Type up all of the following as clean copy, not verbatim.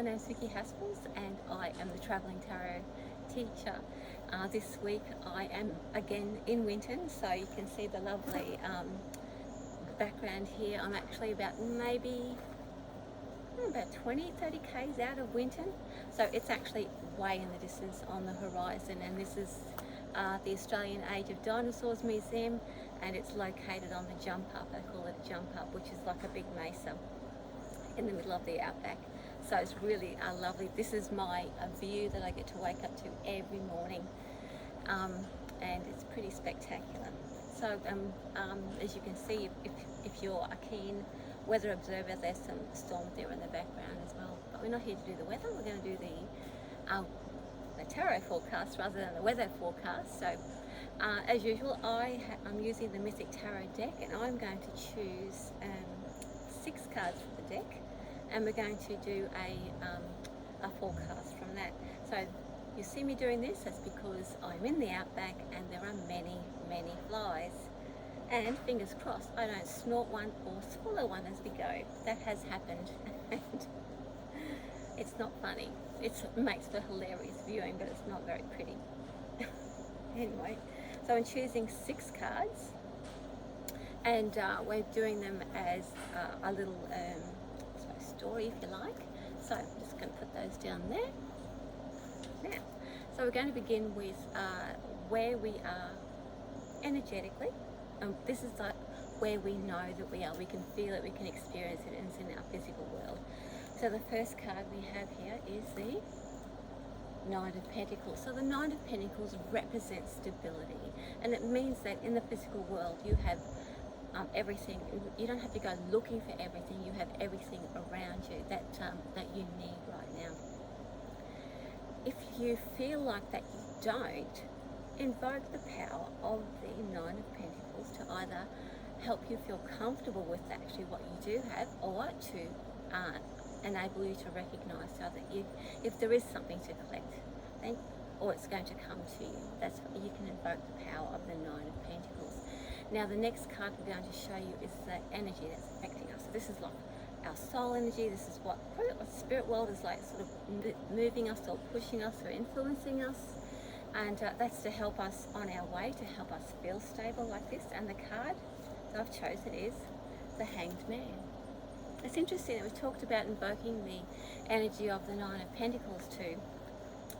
name is Vicki and I am the Travelling Tarot teacher. This week I am again in Winton, so you can see the lovely background here. I'm actually about maybe about 20-30 k's out of Winton, so it's actually way in the distance on the horizon, and this is the Australian Age of Dinosaurs Museum, and it's located on the jump up. They call it a jump up, which is like a big mesa in the middle of the outback. So it's really lovely. This is my view that I get to wake up to every morning, and it's pretty spectacular. So as you can see, if you're a keen weather observer, there's some storm there in the background as well. But we're not here to do the weather. We're going to do the tarot forecast rather than the weather forecast. So as usual, I'm using the Mythic Tarot deck, and I'm going to choose 6 cards for the deck, and we're going to do a forecast from that. So you see me doing this, that's because I'm in the outback and there are many flies, and fingers crossed I don't snort one or swallow one as we go. That has happened and it's not funny. It makes for hilarious viewing, but it's not very pretty. Anyway, so I'm choosing 6 cards, and we're doing them as a little story, if you like. So I'm just going to put those down there. Now, so we're going to begin with where we are energetically. This is like where we know that we are. We can feel it, we can experience it, and it's in our physical world. So the first card we have here is the Knight of Pentacles. So the Knight of Pentacles represents stability, and it means that in the physical world you have everything. You don't have to go looking for everything. You have everything around you that you need right now. If you feel like that you don't, invoke the power of the Nine of Pentacles to either help you feel comfortable with actually what you do have, or to enable you to recognize so that if there is something to collect, then, or it's going to come to you, that's what you can invoke the power of the Nine of Pentacles. Now the next card we're going to show you is the energy that's affecting us. So this is like our soul energy. This is what the spirit world is like, sort of moving us or pushing us or influencing us, and that's to help us on our way, to help us feel stable like this. And the card that I've chosen is the Hanged Man. It's interesting that we've talked about invoking the energy of the Nine of Pentacles to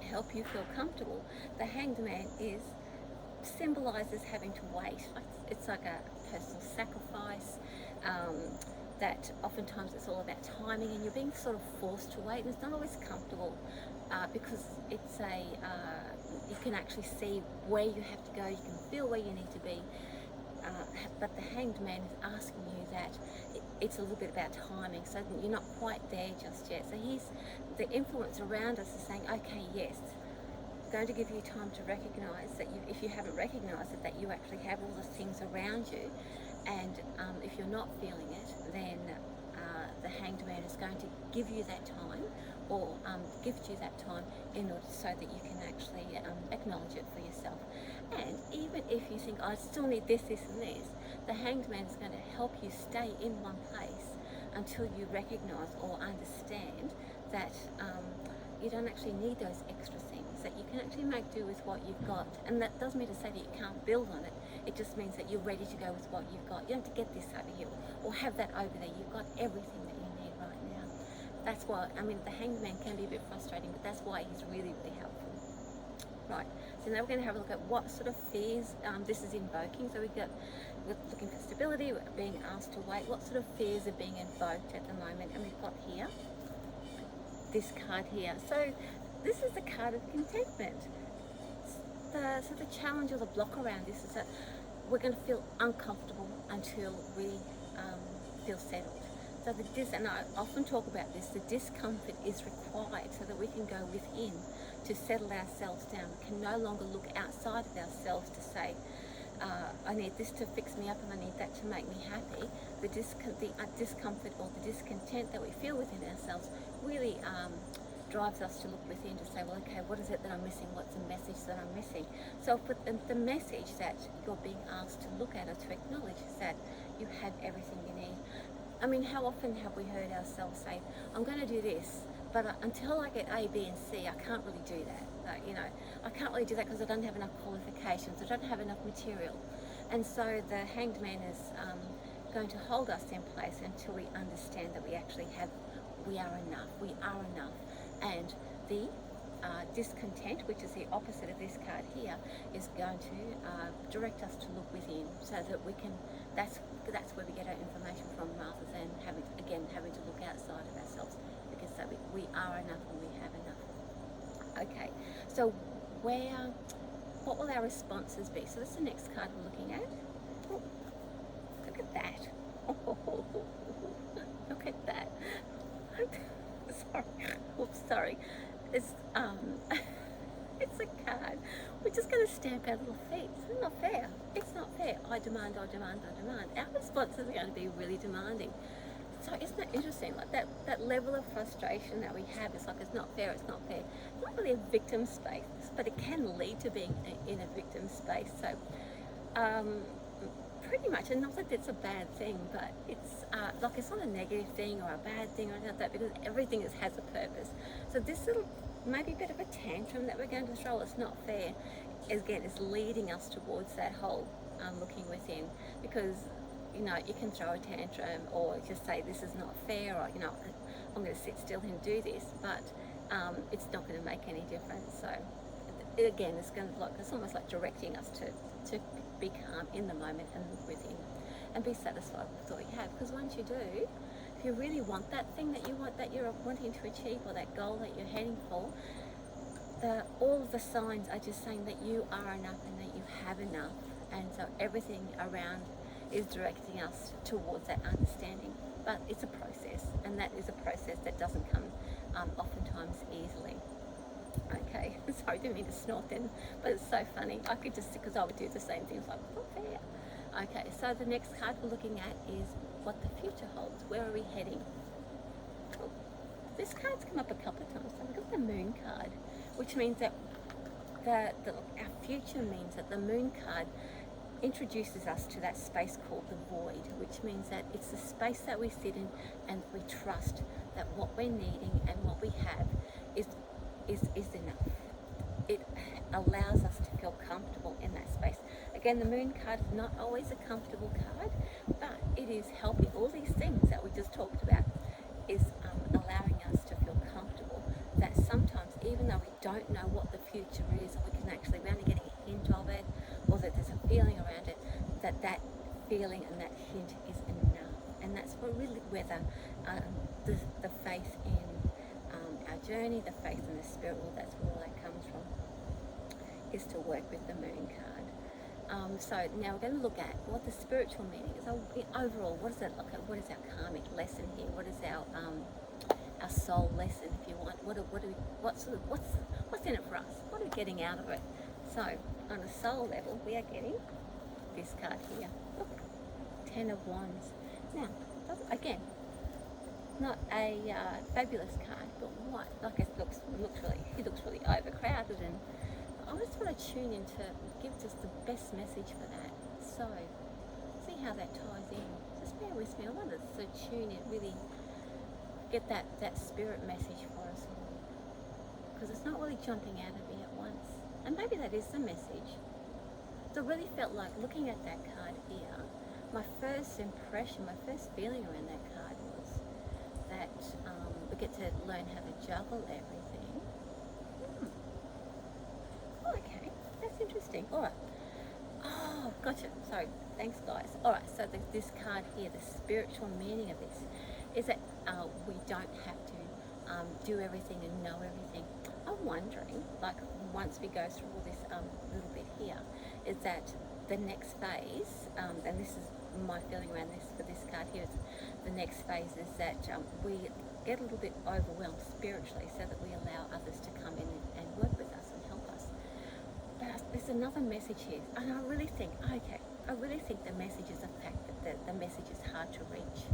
help you feel comfortable. The Hanged Man symbolizes having to wait. It's like a personal sacrifice, that oftentimes it's all about timing, and you're being sort of forced to wait, and it's not always comfortable because it's you can actually see where you have to go, you can feel where you need to be, but the Hanged Man is asking you that it's a little bit about timing, so you're not quite there just yet. So the influence around us is saying, okay, yes, going to give you time to recognize that if you haven't recognized it, that you actually have all the things around you, and if you're not feeling it, then the Hanged Man is going to give you that time, or gift you that time in order so that you can actually acknowledge it for yourself. And even if you think, I still need this, this and this, the Hanged Man is going to help you stay in one place until you recognize or understand that you don't actually need those extra things, that you can actually make do with what you've got. And that doesn't mean to say that you can't build on it. It just means that you're ready to go with what you've got. You don't have to get this over here or have that over there. You've got everything that you need right now. That's why, I mean, the Hanged Man can be a bit frustrating, but that's why he's really helpful. Right, so now we're going to have a look at what sort of fears this is invoking. So we're looking for stability, we're being asked to wait. What sort of fears are being invoked at the moment? And we've got here this card here. So this is the card of contentment. So the challenge or the block around this is that we're going to feel uncomfortable until we feel settled. So and I often talk about this, the discomfort is required so that we can go within to settle ourselves down. We can no longer look outside of ourselves to say, I need this to fix me up and I need that to make me happy. The discomfort or the discontent that we feel within ourselves really drives us to look within to say, well, okay, what is it that I'm missing? What's the message that I'm missing? So the message that you're being asked to look at or to acknowledge is that you have everything you need. I mean, how often have we heard ourselves say, I'm going to do this, but until I get A, B and C, I can't really do that. Like, you know, I can't really do that because I don't have enough qualifications, I don't have enough material. And so the Hanged Man is going to hold us in place until we understand that we actually have, we are enough. And the discontent, which is the opposite of this card here, is going to direct us to look within, so that we can, that's where we get our information from, rather than having to look outside of ourselves, because so we are enough and we have enough. Okay, so what will our responses be? So this is the next card we're looking at. Oh, look at that. Oh, look at that. Sorry. It's it's a card. We're just going to stamp our little feet. It's not fair. It's not fair. I demand. Our responses are going to be really demanding. So isn't that interesting? Like that level of frustration that we have is like, it's not fair. It's not really a victim space, but it can lead to being in a victim space. So pretty much, and not that it's a bad thing, but it's like, it's not a negative thing or a bad thing or anything like that, because everything has a purpose. So this little, maybe a bit of a tantrum that we're going to throw, it's not fair, again, is leading us towards that whole looking within. Because, you know, you can throw a tantrum or just say this is not fair, or, you know, I'm going to sit still and do this, but it's not going to make any difference. So again, it's going to, like, it's almost like directing us to be calm in the moment and look within and be satisfied with all you have. Because once you do, if you really want that thing that you want, that you're wanting to achieve, or that goal that you're heading for, all of the signs are just saying that you are enough and that you have enough. And so everything around is directing us towards that understanding. But it's a process, and that is a process that doesn't come oftentimes easily. Okay, sorry, I didn't mean to snort then, but it's so funny. I could just, because I would do the same things, like, not fair. Okay, so the next card we're looking at is what the future holds. Where are we heading? Oh, this card's come up a couple of times. So we've got the Moon card, which means that our future means that the Moon card introduces us to that space called the void, which means that it's the space that we sit in, and we trust that what we're needing and what we have is enough. It allows us to feel comfortable in that space. Again, the Moon card is not always a comfortable card, but it is helping. All these things that we just talked about is allowing us to feel comfortable, that sometimes, even though we don't know what the future is, or we can actually, we're only getting a hint of it, or that there's a feeling around it, that feeling and that hint is enough. And that's really where the faith in our journey, the faith in the spirit world, that's where all that comes from, is to work with the Moon card. So now we're going to look at what the spiritual meaning is. Overall, what is it? What is our karmic lesson here? What is our soul lesson, if you want? What's in it for us? What are we getting out of it? So on a soul level, we are getting this card here. Look, 10 of Wands. Now, again, not a fabulous card, but what? Like, it looks really overcrowded, and I just want to tune in to give just the best message for that. So, see how that ties in. Just bear with me. I want to tune in, really get that spirit message for us all, because it's not really jumping out at me at once. And maybe that is the message. So I really felt like, looking at that card here, my first impression, my first feeling around that card was that we get to learn how to juggle everything. Oh, okay, that's interesting. All right. Oh, gotcha. Sorry. Thanks, guys. All right. So this card here, the spiritual meaning of this is that we don't have to do everything and know everything. I'm wondering, like, once we go through all this little bit here, is that the next phase, and this is my feeling around this for this card here, is the next phase is that we get a little bit overwhelmed spiritually, so that we allow others to come in and work with us and help us. But there's another message here, and I really think the message is the fact that the message is hard to reach,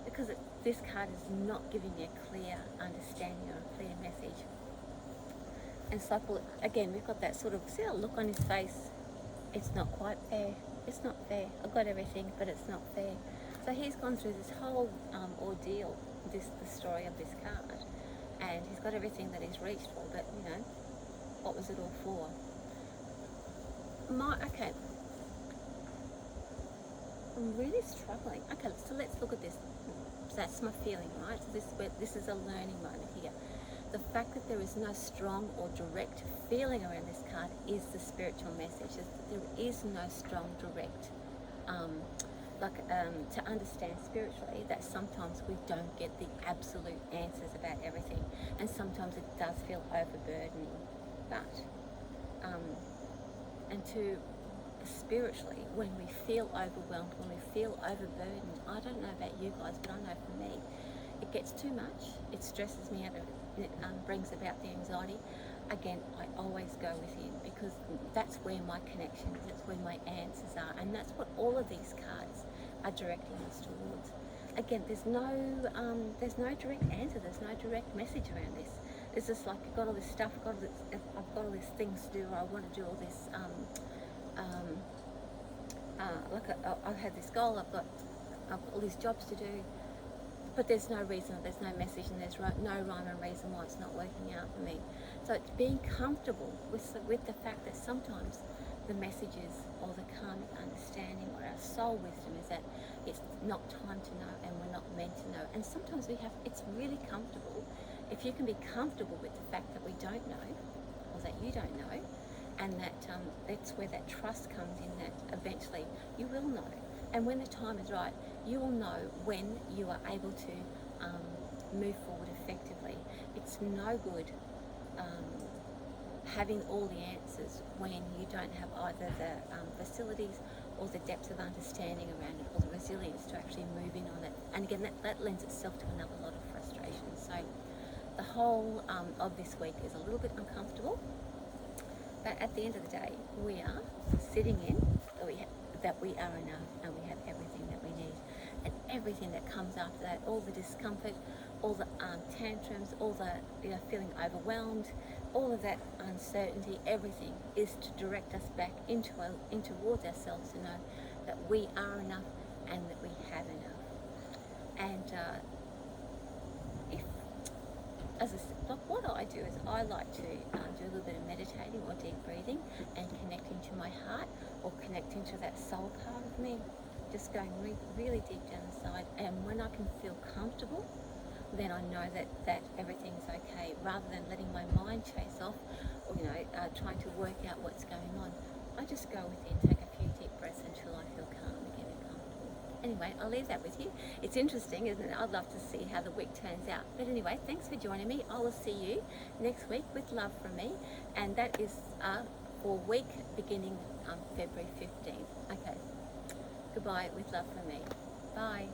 because this card is not giving me a clear understanding or a clear message. And so, again, we've got that sort of, see, a look on his face. It's not quite fair. It's not fair. I've got everything, but it's not fair. So he's gone through this whole ordeal, the story of this card, and he's got everything that he's reached for, but you know, what was it all for? Okay, I'm really struggling. Okay, so let's look at this. So that's my feeling, right? So this is a learning moment here. The fact that there is no strong or direct feeling around this card is the spiritual message. There is no strong, direct, to understand spiritually that sometimes we don't get the absolute answers about everything, and sometimes it does feel overburdening. But, and to spiritually, when we feel overwhelmed, when we feel overburdened, I don't know about you guys, but I know for me, it gets too much, it stresses me out, it brings about the anxiety. Again, I always go within, because that's where my connection is, that's where my answers are, and that's what all of these cards are directing us towards. Again, there's no direct answer, there's no direct message around this. It's just like, I've got all this stuff, I've got all these things to do, or I want to do all this, I've had this goal, I've got all these jobs to do, but there's no reason, there's no message, and there's no rhyme and reason why it's not working out for me. So it's being comfortable with the fact that sometimes the messages or the karmic understanding or our soul wisdom is that it's not time to know, and we're not meant to know. And sometimes it's really comfortable if you can be comfortable with the fact that we don't know, or that you don't know, and that's where that trust comes in, that eventually you will know. And when the time is right, you will know when you are able to move forward effectively. It's no good having all the answers when you don't have either the facilities or the depth of understanding around it, or the resilience to actually move in on it. And again, that lends itself to another lot of frustration. So the whole of this week is a little bit uncomfortable, but at the end of the day, we are sitting in that we are enough, and we have everything that we need. And everything that comes after that, all the discomfort, all the tantrums, all the feeling overwhelmed, all of that uncertainty, everything is to direct us back in towards ourselves, to know that we are enough and that we have enough. And as I said, like, what I do is I like to do a little bit of meditating or deep breathing, and connecting to my heart, or connecting to that soul part of me, just going really deep down inside. And when I can feel comfortable, then I know that everything's okay, rather than letting my mind chase off, or trying to work out what's going on. I just go within, take a few deep breaths until I feel calm again and comfortable. Anyway, I'll leave that with you. It's interesting, isn't it? I'd love to see how the week turns out. But anyway, thanks for joining me. I will see you next week with love from me, and that is for week beginning February 15th. Okay, goodbye with love from me. Bye.